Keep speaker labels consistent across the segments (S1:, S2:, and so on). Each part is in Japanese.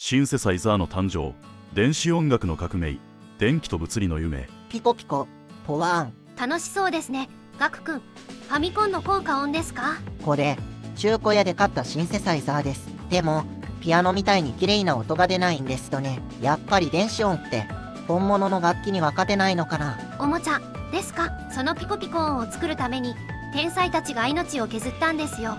S1: シンセサイザーの誕生、電子音楽の革命、電気と物理の夢。
S2: ピコピコ、ポワーン。
S3: 楽しそうですね。ガクくん、ファミコンの効果音ですか？
S2: これ、中古屋で買ったシンセサイザーです。でも、ピアノみたいに綺麗な音が出ないんですとね。やっぱり電子音って、本物の楽器には勝てないのかな。
S3: おもちゃですか？そのピコピコ音を作るために、天才たちが命を削ったんですよ。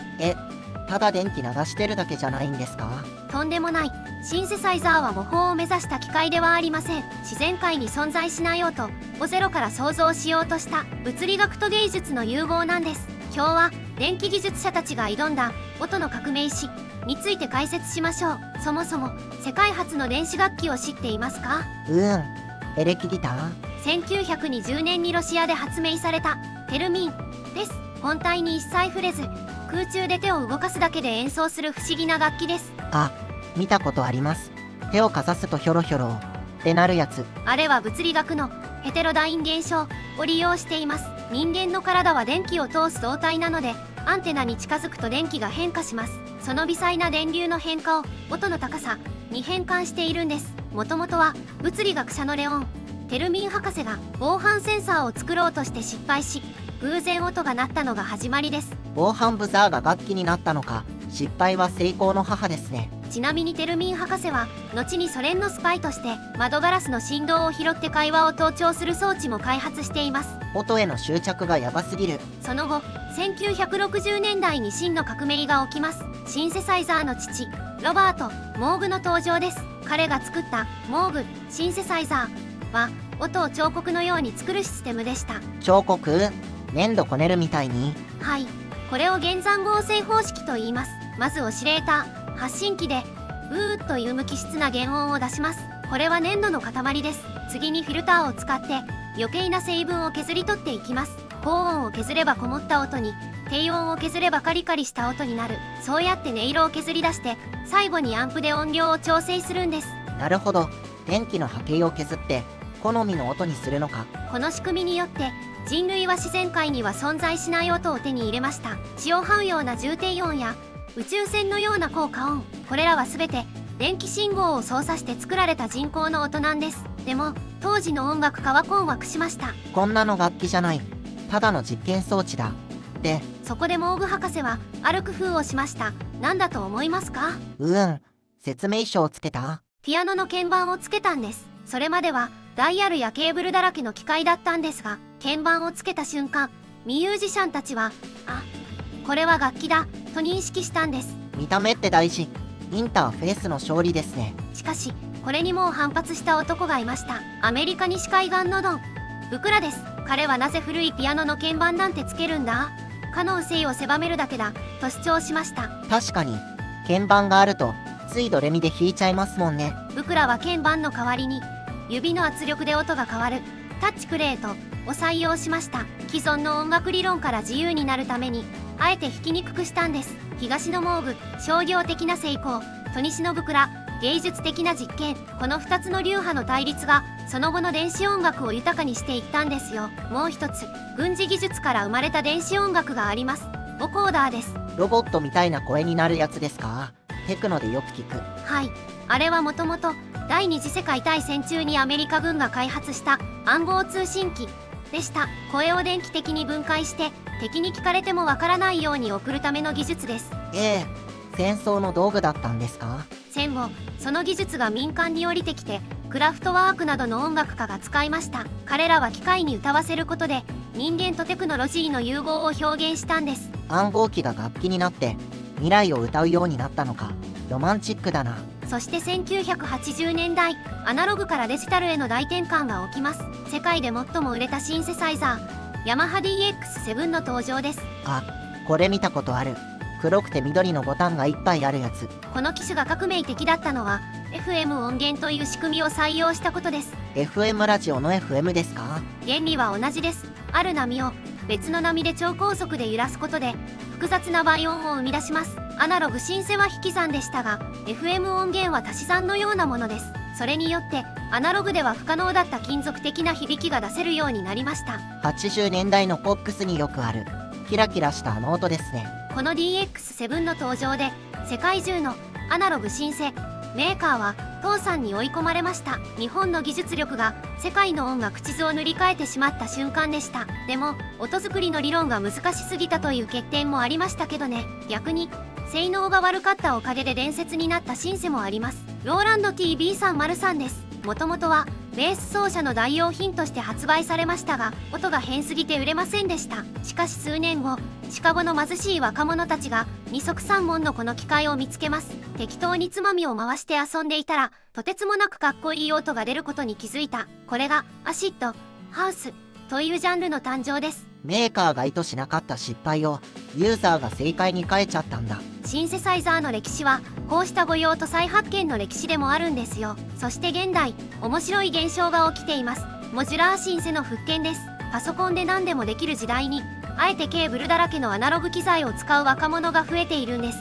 S2: ただ電気流してるだけじゃないんですか？
S3: とんでもない。シンセサイザーは模倣を目指した機械ではありません。自然界に存在しない音をゼロから創造しようとした物理学と芸術の融合なんです。今日は電気技術者たちが挑んだ音の革命史について解説しましょう。そもそも世界初の電子楽器を知っていますか？
S2: エレキギター。
S3: 1920年にロシアで発明されたテルミンです。本体に一切触れず空中で手を動かすだけで演奏する不思議な楽器です。
S2: あ、見たことあります。手をかざすとヒョロヒョロってなるやつ。
S3: あれは物理学のヘテロダイン現象を利用しています。人間の体は電気を通す導体なので、アンテナに近づくと電気が変化します。その微細な電流の変化を音の高さに変換しているんです。もともとは物理学者のレオン・テルミン博士が防犯センサーを作ろうとして失敗し、偶然音が鳴ったのが始まりです。
S2: 防犯ブザーが楽器になったのか。失敗は成功の母ですね。
S3: ちなみにテルミン博士は後にソ連のスパイとして窓ガラスの振動を拾って会話を盗聴する装置も開発しています。
S2: 音への執着がヤバすぎる。
S3: その後1960年代に真の革命が起きます。シンセサイザーの父ロバート・モーグの登場です。彼が作ったモーグシンセサイザーは音を彫刻のように作るシステムでした。
S2: 彫刻？粘土こねるみたいに？
S3: はい、これを現在合成方式と言います。まずオシレーター発信機でウーという無機質な原音を出します。これは粘土の塊です。次にフィルターを使って余計な成分を削り取っていきます。高音を削ればこもった音に、低音を削ればカリカリした音になる。そうやって音色を削り出して最後にアンプで音量を調整するんです。
S2: なるほど。電気の波形を削って好みの音にするのか。
S3: この仕組みによって人類は自然界には存在しない音を手に入れました。血を這うような重低音や宇宙船のような効果音、これらは全て電気信号を操作して作られた人工の音なんです。でも当時の音楽家は困惑しました。
S2: こんなの楽器じゃない、ただの実験装置だ。で、
S3: そこでモーグ博士はある工夫をしました。何だと思いますか？
S2: 説明書をつけた？
S3: ピアノの鍵盤をつけたんです。それまではダイヤルやケーブルだらけの機械だったんですが、鍵盤をつけた瞬間、ミュージシャンたちはこれは楽器だと認識したんです。
S2: 見た目って大事。インターフェースの勝利ですね。
S3: しかしこれにもう反発した男がいました。アメリカ西海岸のドン・ブクラです。彼はなぜ古いピアノの鍵盤なんてつけるんだ、可能性を狭めるだけだと主張しました。
S2: 確かに鍵盤があるとついドレミで弾いちゃいますもんね。
S3: ブクラは鍵盤の代わりに指の圧力で音が変わるタッチプレートを採用しました。既存の音楽理論から自由になるためにあえて弾きにくくしたんです。東のモーグ商業的な成功と西のブクラ芸術的な実験、この2つの流派の対立がその後の電子音楽を豊かにしていったんですよ。もう一つ軍事技術から生まれた電子音楽があります。ボコーダーです。
S2: ロボットみたいな声になるやつですか？テクノでよく聞く。
S3: はい、あれはもともと第二次世界大戦中にアメリカ軍が開発した暗号通信機でした。声を電気的に分解して敵に聞かれてもわからないように送るための技術です。
S2: 戦争の道具だったんですか？
S3: 戦後その技術が民間に降りてきてクラフトワークなどの音楽家が使いました。彼らは機械に歌わせることで人間とテクノロジーの融合を表現したんです。
S2: 暗号機が楽器になって未来を歌うようになったのか。ロマンチックだな。
S3: そして1980年代アナログからデジタルへの大転換が起きます。世界で最も売れたシンセサイザーヤマハ DX7 の登場です。
S2: これ見たことある。黒くて緑のボタンがいっぱいあるやつ。
S3: この機種が革命的だったのは FM 音源という仕組みを採用したことです。
S2: FM ラジオの FM ですか？
S3: 原理は同じです。ある波を別の波で超高速で揺らすことで複雑な倍音を生み出します。アナログシンセは引き算でしたが FM 音源は足し算のようなものです。それによってアナログでは不可能だった金属的な響きが出せるようになりました。
S2: 80年代のポップスによくあるキラキラした音ですね。
S3: この DX7 の登場で世界中のアナログシンセメーカーは倒産に追い込まれました。日本の技術力が世界の音楽地図を塗り替えてしまった瞬間でした。でも音作りの理論が難しすぎたという欠点もありましたけどね。逆に性能が悪かったおかげで伝説になったシンセもあります。ローランド TB303 です。もともとはベース奏者の代用品として発売されましたが、音が変すぎて売れませんでした。しかし数年後、シカゴの貧しい若者たちが二足三門のこの機械を見つけます。適当につまみを回して遊んでいたら、とてつもなくかっこいい音が出ることに気づいた。これがアシッドハウスというジャンルの誕生です。
S2: メーカーが意図しなかった失敗をユーザーが正解に変えちゃったんだ。
S3: シンセサイザーの歴史はこうした誤用と再発見の歴史でもあるんですよ。そして現代、面白い現象が起きています。モジュラーシンセの復権です。パソコンで何でもできる時代に、あえてケーブルだらけのアナログ機材を使う若者が増えているんです。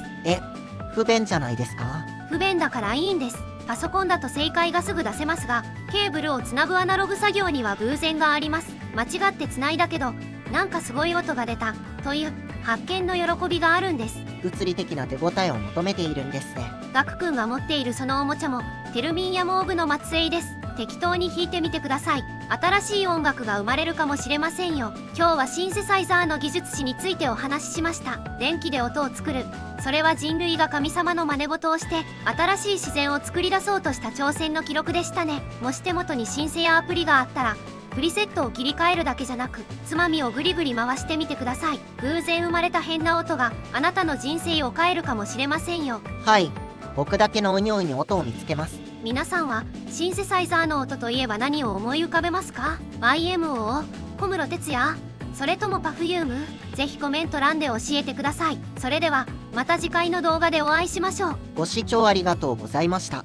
S2: 不便じゃないですか？
S3: 不便だからいいんです。パソコンだと正解がすぐ出せますが、ケーブルをつなぐアナログ作業には偶然があります。間違ってつないだけど、なんかすごい音が出たという発見の喜びがあるんです。
S2: 物理的な手応えを求めているんですね。
S3: ガク君が持っているそのおもちゃもテルミンやモーグの末裔です。適当に弾いてみてください。新しい音楽が生まれるかもしれませんよ。今日はシンセサイザーの技術史についてお話ししました。電気で音を作る、それは人類が神様の真似事をして新しい自然を作り出そうとした挑戦の記録でしたね。もし手元にシンセやアプリがあったら、プリセットを切り替えるだけじゃなく、つまみをグリグリ回してみてください。偶然生まれた変な音があなたの人生を変えるかもしれませんよ。
S2: はい、僕だけのうにょうに音を見つけます。
S3: 皆さんはシンセサイザーの音といえば何を思い浮かべますか？ YMO、 小室哲哉、それともパフューム？ぜひコメント欄で教えてください。それではまた次回の動画でお会いしましょう。
S2: ご視聴ありがとうございました。